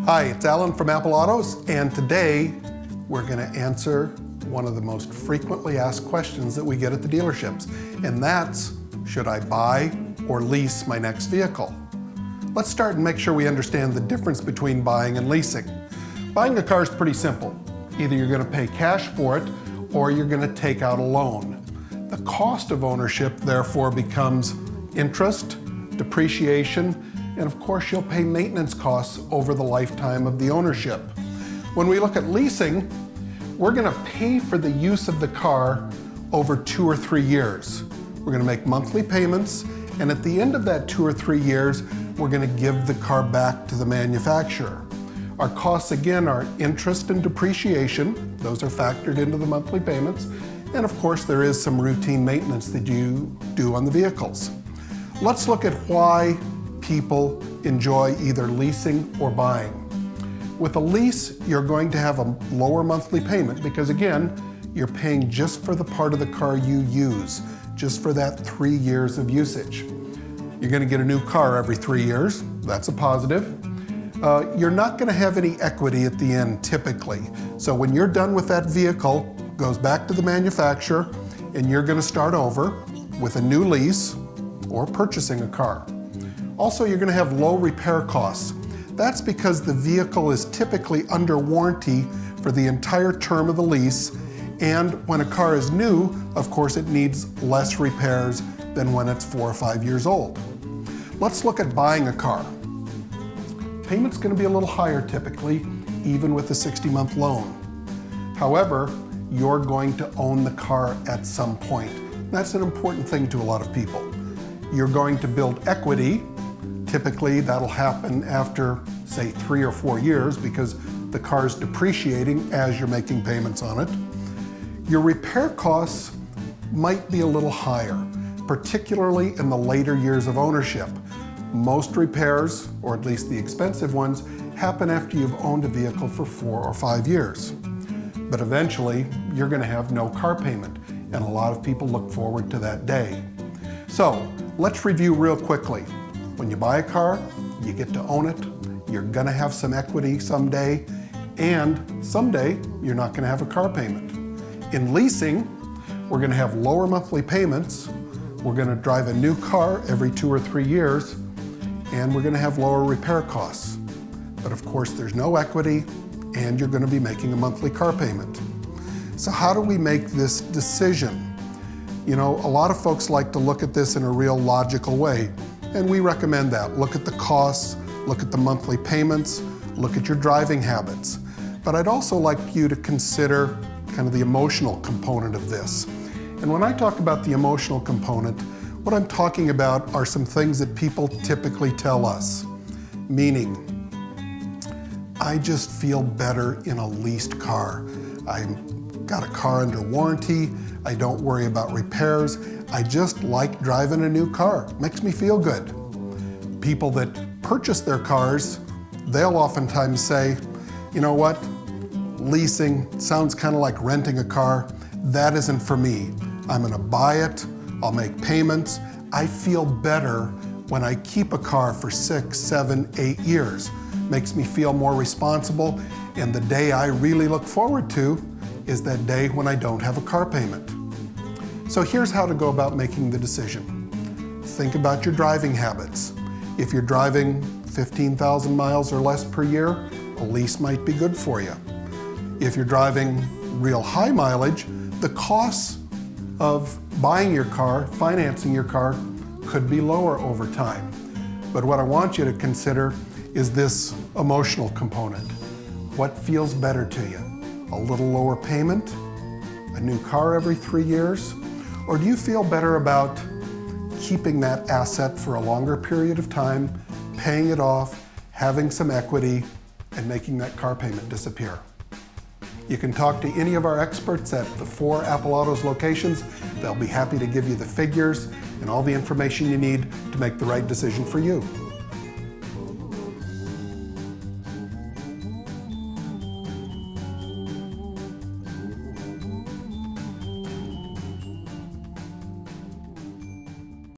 Hi, it's Alan from Apple Autos, and today we're going to answer one of the most frequently asked questions that we get at the dealerships, and that's, should I buy or lease my next vehicle? Let's start and make sure we understand the difference between buying and leasing. Buying a car is pretty simple. Either you're going to pay cash for it or you're going to take out a loan. The cost of ownership therefore becomes interest, depreciation, and of course you'll pay maintenance costs over the lifetime of the ownership. When we look at leasing, we're going to pay for the use of the car over 2 or 3 years. We're going to make monthly payments, and at the end of that 2 or 3 years, we're going to give the car back to the manufacturer. Our costs again are interest and depreciation. Those are factored into the monthly payments. And of course there is some routine maintenance that you do on the vehicles. Let's look at why people enjoy either leasing or buying. With a lease, you're going to have a lower monthly payment because again, you're paying just for the part of the car you use, just for that 3 years of usage. You're going to get a new car every 3 years. That's a positive. You're not going to have any equity at the end typically. So when you're done with that vehicle, it goes back to the manufacturer and you're going to start over with a new lease or purchasing a car. Also, you're going to have low repair costs. That's because the vehicle is typically under warranty for the entire term of the lease, and when a car is new, of course it needs less repairs than when it's 4 or 5 years old. Let's look at buying a car. Payment's going to be a little higher typically, even with a 60-month loan. However, you're going to own the car at some point. That's an important thing to a lot of people. You're going to build equity. Typically, that'll happen after, say, 3 or 4 years because the car's depreciating as you're making payments on it. Your repair costs might be a little higher, particularly in the later years of ownership. Most repairs, or at least the expensive ones, happen after you've owned a vehicle for 4 or 5 years. But eventually, you're going to have no car payment, and a lot of people look forward to that day. So, let's review real quickly. When you buy a car, you get to own it, you're going to have some equity someday, and someday you're not going to have a car payment. In leasing, we're going to have lower monthly payments, we're going to drive a new car every 2 or 3 years, and we're going to have lower repair costs. But of course there's no equity, and you're going to be making a monthly car payment. So how do we make this decision? You know, a lot of folks like to look at this in a real logical way. And we recommend that. Look at the costs, look at the monthly payments, look at your driving habits. But I'd also like you to consider kind of the emotional component of this. And when I talk about the emotional component, what I'm talking about are some things that people typically tell us. Meaning, I just feel better in a leased car. I've got a car under warranty. I don't worry about repairs. I just like driving a new car. Makes me feel good. People that purchase their cars, they'll oftentimes say, you know what, leasing sounds kind of like renting a car. That isn't for me. I'm gonna buy it, I'll make payments. I feel better when I keep a car for 6, 7, 8 years. Makes me feel more responsible, and the day I really look forward to is that day when I don't have a car payment. So here's how to go about making the decision. Think about your driving habits. If you're driving 15,000 miles or less per year, a lease might be good for you. If you're driving real high mileage, the costs of buying your car, financing your car, could be lower over time. But what I want you to consider is this emotional component. What feels better to you? A little lower payment? A new car every 3 years? Or do you feel better about keeping that asset for a longer period of time, paying it off, having some equity, and making that car payment disappear? You can talk to any of our experts at the 4 Apple Autos locations. They'll be happy to give you the figures and all the information you need to make the right decision for you.